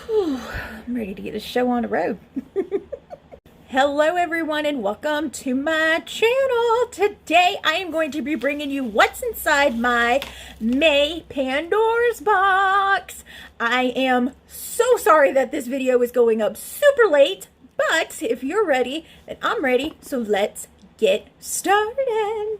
Whew, I'm ready to get this show on the road. Hello everyone and welcome to my channel. Today I am going to be bringing you what's inside my May Pandora's box. I am so sorry that this video is going up super late, but if you're ready, then I'm ready, so let's get started.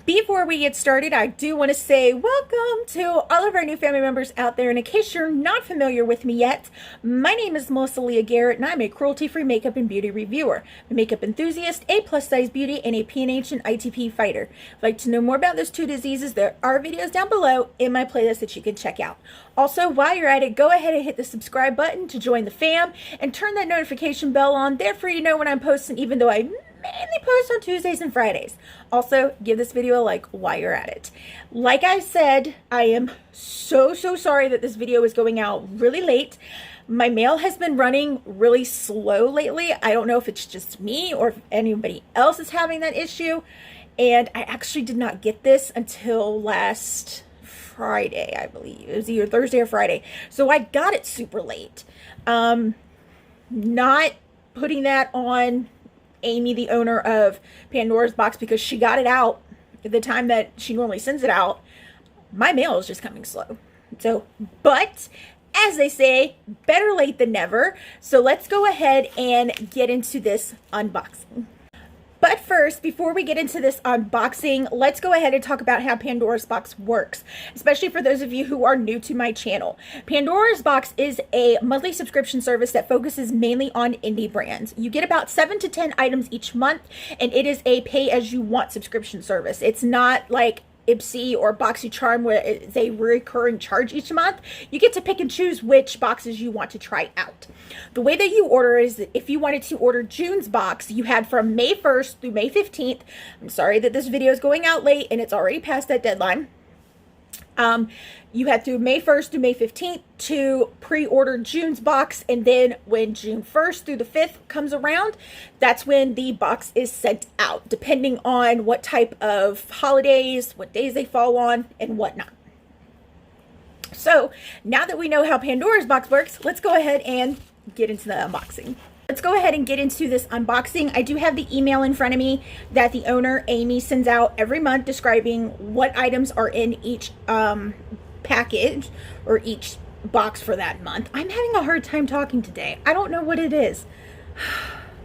Before we get started, I do want to say welcome to all of our new family members out there. And in case you're not familiar with me yet, my name is Melissa Leah Garrett, and I'm a cruelty-free makeup and beauty reviewer, a makeup enthusiast, a plus-size beauty, and a PNH and ITP fighter. If you'd like to know more about those two diseases, there are videos down below in my playlist that you can check out. Also, while you're at it, go ahead and hit the subscribe button to join the fam, and turn that notification bell on. Therefore, you know when I'm posting, even though I mainly post on Tuesdays and Fridays. Also, give this video a like while you're at it. Like I said, I am so sorry that this video is going out really late. My mail has been running really slow lately. I don't know if it's just me or if anybody else is having that issue. And I actually did not get this until last Friday, I believe. It was either Thursday or Friday. So I got it super late. Not putting that on Amy, the owner of Pandora's Box, because she got it out at the time that she normally sends it out. My mail is just coming slow. So, but as they say, better late than never. So let's go ahead and get into this unboxing. But first, before we get into this unboxing, let's go ahead and talk about how Pandora's Box works, especially for those of you who are new to my channel. Pandora's Box is a monthly subscription service that focuses mainly on indie brands. You get about 7 to 10 items each month, and it is a pay-as-you-want subscription service. It's not like Ipsy or BoxyCharm where it's a recurring charge each month. You get to pick and choose which boxes you want to try out. The way that you order is that if you wanted to order June's box, you had from May 1st through May 15th. I'm sorry that this video is going out late and it's already past that deadline. You had through May 1st through May 15th to pre-order June's box, and then when June 1st through the 5th comes around, that's when the box is sent out, depending on what type of holidays, what days they fall on, and whatnot. So now that we know how Pandora's Box works, let's go ahead and get into the unboxing. Let's go ahead and get into this unboxing. I do have the email in front of me that the owner, Amy, sends out every month describing what items are in each package or each box for that month. I'm having a hard time talking today. I don't know what it is.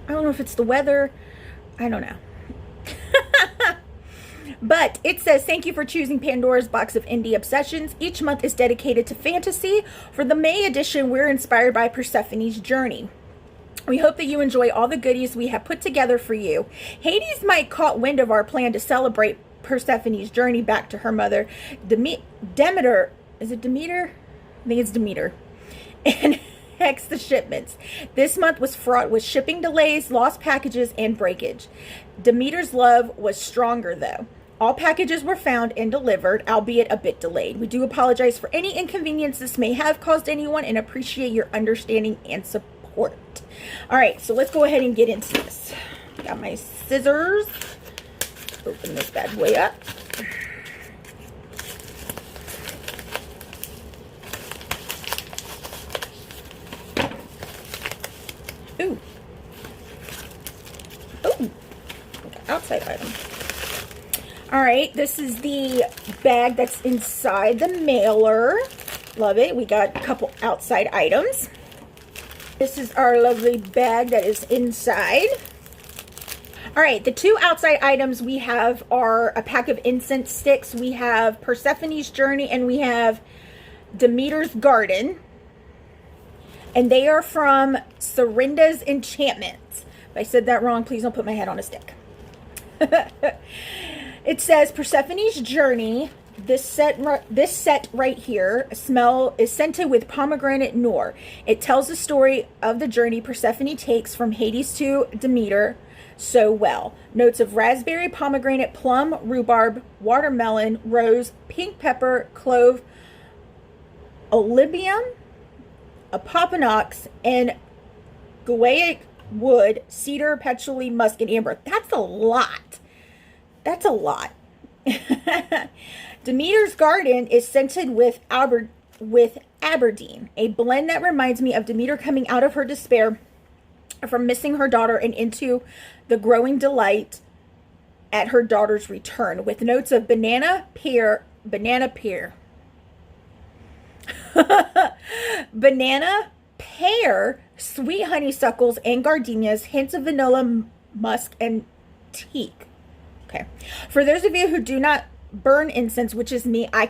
I don't know if it's the weather. I don't know. But it says, thank you for choosing Pandora's Box of Indie Obsessions. Each month is dedicated to fantasy. For the May edition, we're inspired by Persephone's journey. We hope that you enjoy all the goodies we have put together for you. Hades might caught wind of our plan to celebrate Persephone's journey back to her mother, Demeter. Is it Demeter? I think it's Demeter. And hex the shipments. This month was fraught with shipping delays, lost packages, and breakage. Demeter's love was stronger, though. All packages were found and delivered, albeit a bit delayed. We do apologize for any inconvenience this may have caused anyone and appreciate your understanding and support. All right, so let's go ahead and get into this. Got my scissors. Open this bad boy up. Ooh. Ooh. Outside item. All right, this is the bag that's inside the mailer. Love it. We got a couple outside items. This is our lovely bag that is inside. All right, the two outside items we have are a pack of incense sticks. We have Persephone's Journey, and we have Demeter's Garden. And they are from CeryndesEnchantments. If I said that wrong, please don't put my head on a stick. It says Persephone's Journey. This set right here is scented with pomegranate noir. It tells the story of the journey Persephone takes from Hades to Demeter so well. Notes of raspberry, pomegranate, plum, rhubarb, watermelon, rose, pink pepper, clove, olibium, opopanox, and guaiac wood, cedar, patchouli, musk, and amber. That's a lot. That's a lot. Demeter's Garden is scented with with Aberdeen, a blend that reminds me of Demeter coming out of her despair from missing her daughter and into the growing delight at her daughter's return, with notes of banana pear, banana, pear, sweet honeysuckles, and gardenias, hints of vanilla, musk, and teak. Okay. For those of you who do not burn incense, which is me, I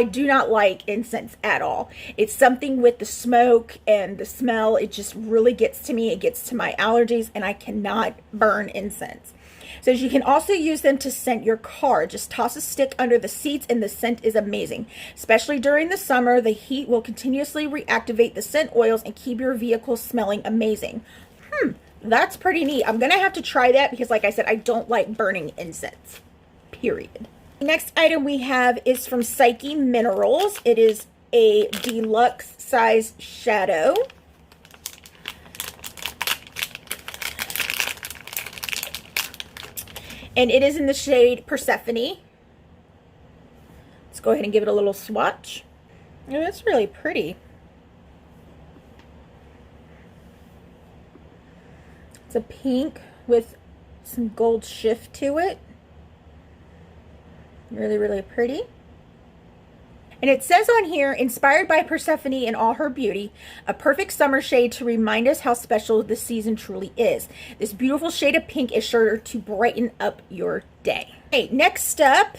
do not like incense at all. It's something with the smoke and the smell. It just really gets to me. It gets to my allergies, and I cannot burn incense. So you can also use them to scent your car. Just toss a stick under the seats and the scent is amazing. Especially during the summer, the heat will continuously reactivate the scent oils and keep your vehicle smelling amazing. That's pretty neat. I'm going to have to try that because, like I said, I don't like burning incense. Period. The next item we have is from Psyche Minerals. It is a deluxe size shadow. And it is in the shade Persephone. Let's go ahead and give it a little swatch. Oh, that's really pretty. It's a pink with some gold shift to it. Really, really pretty. And it says on here, inspired by Persephone in all her beauty, a perfect summer shade to remind us how special the season truly is. This beautiful shade of pink is sure to brighten up your day. Okay, next up,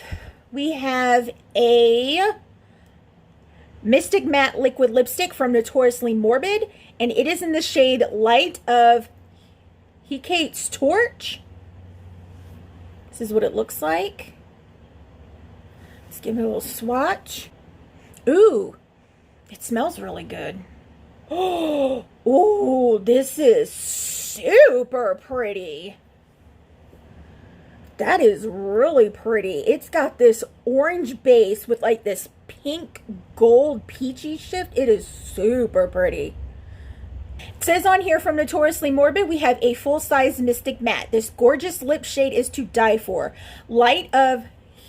we have a Mystic Matte Liquid Lipstick from Notoriously Morbid, and it is in the shade Light of Hecate's Torch. This is what it looks like. Let's give it a little swatch. Ooh, it smells really good. Oh, this is super pretty. That is really pretty. It's got this orange base with like this pink gold peachy shift. It is super pretty. It says on here from Notoriously Morbid, we have a full-size Mystic Matte. This gorgeous lip shade is to die for. Light of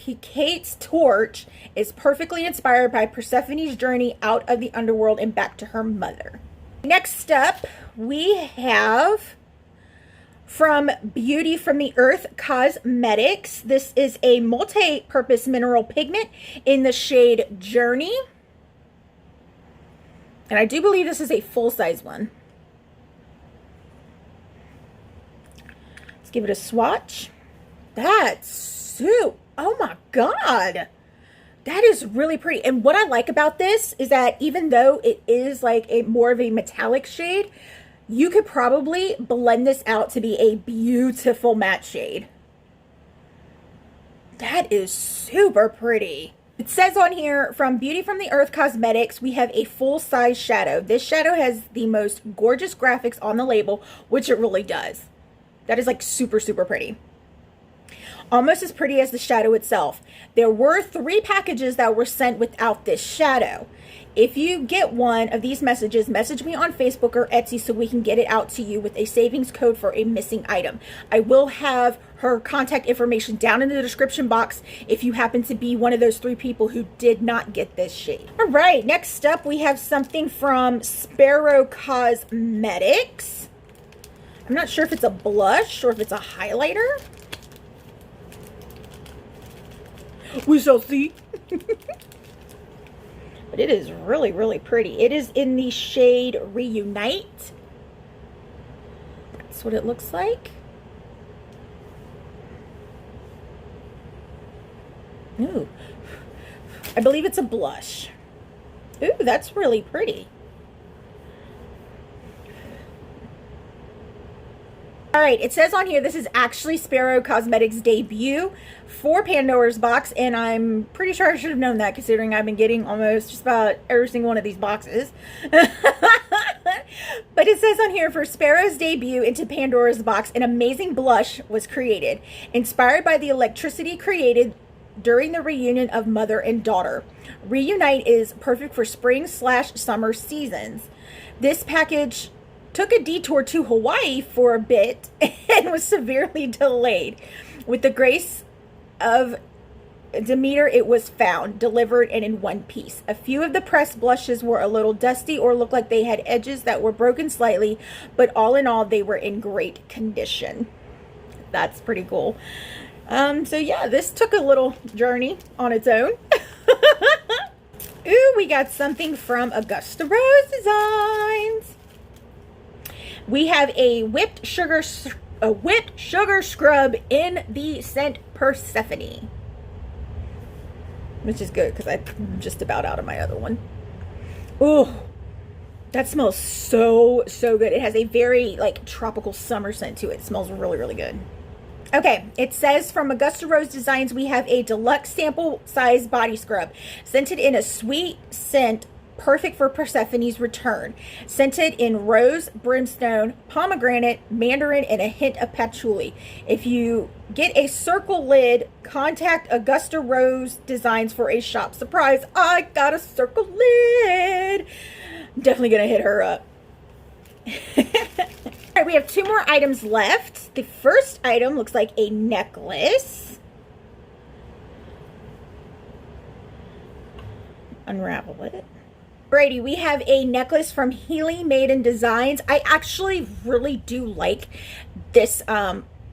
Hecate's Torch is perfectly inspired by Persephone's journey out of the underworld and back to her mother. Next up, we have from Beauty from the Earth Cosmetics. This is a multi-purpose mineral pigment in the shade Journey. And I do believe this is a full-size one. Let's give it a swatch. That's super. Oh my God. That is really pretty. And what I like about this is that even though it is like a more of a metallic shade, you could probably blend this out to be a beautiful matte shade. That is super pretty. It says on here, from Beauty from the Earth Cosmetics, we have a full-size shadow. This shadow has the most gorgeous graphics on the label, which it really does. That is like super, super pretty. Almost as pretty as the shadow itself. There were 3 packages that were sent without this shadow. If you get one of these messages, message me on Facebook or Etsy so we can get it out to you with a savings code for a missing item. I will have her contact information down in the description box if you happen to be one of those 3 people who did not get this shade. All right, next up we have something from Sparrow Cosmetics. I'm not sure if it's a blush or if it's a highlighter. We shall see. But it is really, really pretty. It is in the shade Reunite. That's what it looks like. Ooh. I believe it's a blush. Ooh, that's really pretty. All right, it says on here this is actually Sparrow Cosmetics' debut for Pandora's Box, and I'm pretty sure I should have known that considering I've been getting almost just about every single one of these boxes. But it says on here, for Sparrow's debut into Pandora's Box, an amazing blush was created, inspired by the electricity created during the reunion of mother and daughter. Reunite is perfect for spring/summer seasons. This package took a detour to Hawaii for a bit and was severely delayed. With the grace of Demeter, it was found, delivered, and in one piece. A few of the pressed blushes were a little dusty or looked like they had edges that were broken slightly, but all in all, they were in great condition. That's pretty cool. So yeah, this took a little journey on its own. Ooh, we got something from Augusta Rose Designs. We have a whipped sugar scrub in the scent Persephone, which is good because I'm just about out of my other one. Ooh, that smells so good. It has a very like tropical summer scent to it. It smells really, really good. Okay, it says from Augusta Rose Designs, we have a deluxe sample size body scrub scented in a sweet scent perfect for Persephone's return. Scented in rose, brimstone, pomegranate, mandarin, and a hint of patchouli. If you get a circle lid, contact Augusta Rose Designs for a shop surprise. I got a circle lid. Definitely gonna hit her up. All right, we have 2 more items left. The first item looks like a necklace. Unravel it. Alrighty, we have a necklace from Maiden Designs. I actually really do like this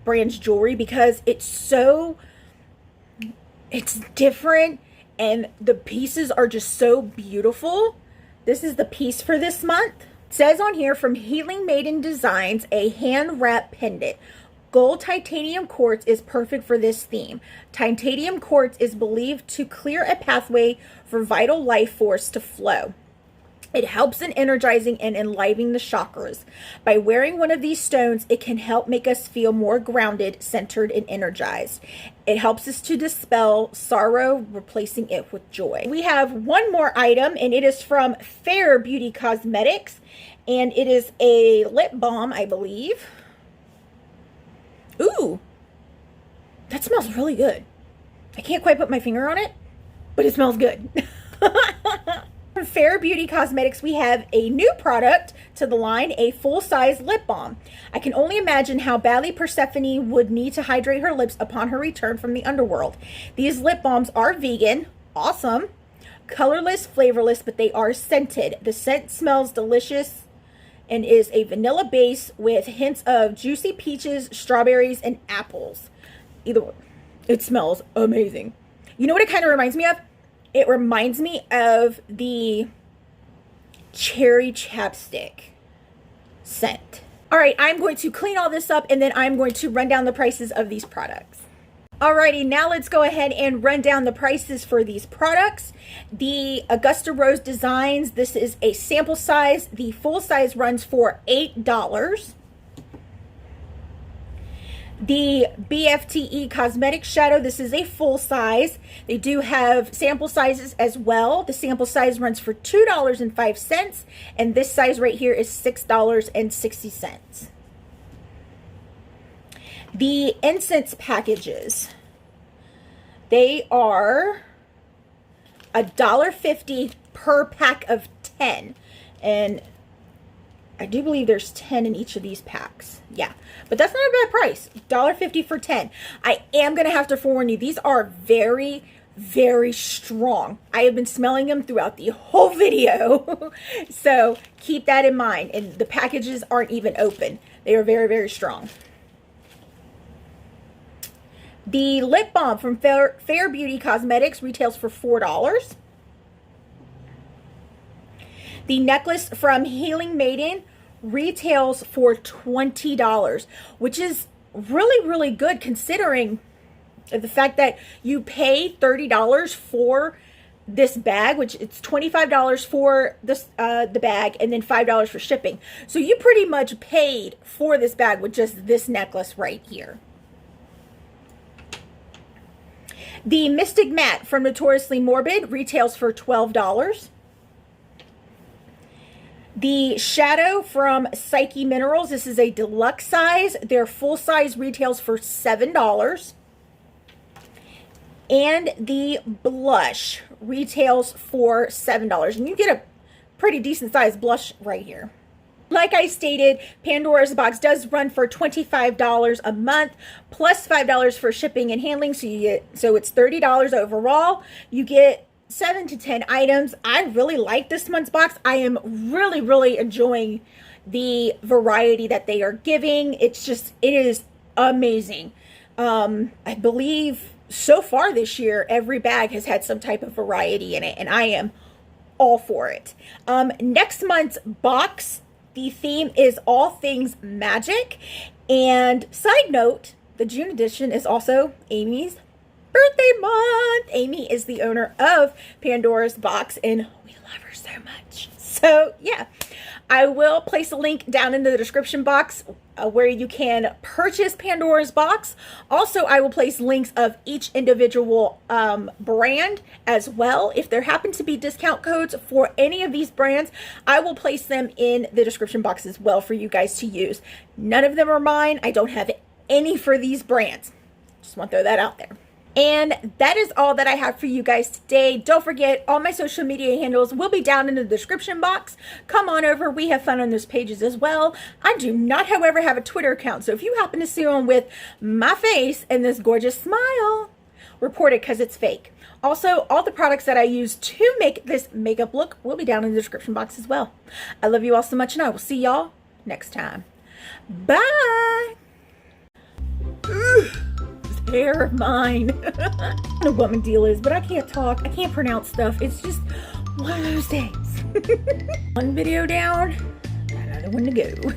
brand's jewelry because it's different and the pieces are just so beautiful. This is the piece for this month. It says on here from Maiden Designs, a hand wrap pendant. Gold titanium quartz is perfect for this theme. Titanium quartz is believed to clear a pathway for vital life force to flow. It helps in energizing and enlivening the chakras. By wearing one of these stones, it can help make us feel more grounded, centered, and energized. It helps us to dispel sorrow, replacing it with joy. We have one more item, and it is from F.A.I.R Beauty Cosmetics, and it is a lip balm, I believe. Ooh, that smells really good. I can't quite put my finger on it, but it smells good. From F.A.I.R Beauty Cosmetics, we have a new product to the line, a full-size lip balm. I can only imagine how badly Persephone would need to hydrate her lips upon her return from the underworld. These lip balms are vegan, awesome, colorless, flavorless, but they are scented. The scent smells delicious and is a vanilla base with hints of juicy peaches, strawberries, and apples. Either way, it smells amazing. You know what it kind of reminds me of? It reminds me of the cherry chapstick scent. All right, I'm going to clean all this up and then I'm going to run down the prices of these products. Alrighty, now let's go ahead and run down the prices for these products. The Augusta Rose Designs, this is a sample size. The full size runs for $8. The BFTE Cosmetics Shadow, this is a full size. They do have sample sizes as well. The sample size runs for $2.05, and this size right here is $6.60. The incense packages, they are $1.50 per pack of 10, and I do believe there's 10 in each of these packs. Yeah, but that's not a bad price. $1.50 for 10. I am going to have to forewarn you, these are very, very strong. I have been smelling them throughout the whole video. So keep that in mind. And the packages aren't even open. They are very, very strong. The lip balm from F.A.I.R Beauty Cosmetics retails for $4. The necklace from Maiden retails for $20, which is really, really good considering the fact that you pay $30 for this bag, which it's $25 for this the bag and then $5 for shipping. So you pretty much paid for this bag with just this necklace right here. The Mystic Matte from Notoriously Morbid retails for $12. The Shadow from Psyche Minerals, this is a deluxe size. Their full size retails for $7. And the blush retails for $7. And you get a pretty decent sized blush right here. Like I stated, Pandora's Box does run for $25 a month plus $5 for shipping and handling. So it's $30 overall. You get 7 to 10 items. I really like this month's box. I am really enjoying the variety that they are giving. It is amazing. I believe so far this year, every bag has had some type of variety in it, and I am all for it. Next month's box, the theme is all things magic. And side note, the June edition is also Amy's birthday month. Amy is the owner of Pandora's Box, and we love her so much. So yeah, I will place a link down in the description box where you can purchase Pandora's Box. Also, I will place links of each individual brand as well. If there happen to be discount codes for any of these brands, I will place them in the description box as well for you guys to use. None of them are mine. I don't have any for these brands. Just want to throw that out there. And that is all that I have for you guys today. Don't forget, all my social media handles will be down in the description box. Come on over. We have fun on those pages as well. I do not, however, have a Twitter account. So if you happen to see one with my face and this gorgeous smile, report it because it's fake. Also, all the products that I use to make this makeup look will be down in the description box as well. I love you all so much, and I will see y'all next time. Bye. Hair of mine. I don't know what my deal is, but I can't talk. I can't pronounce stuff. It's just one of those days. One video down, another one to go.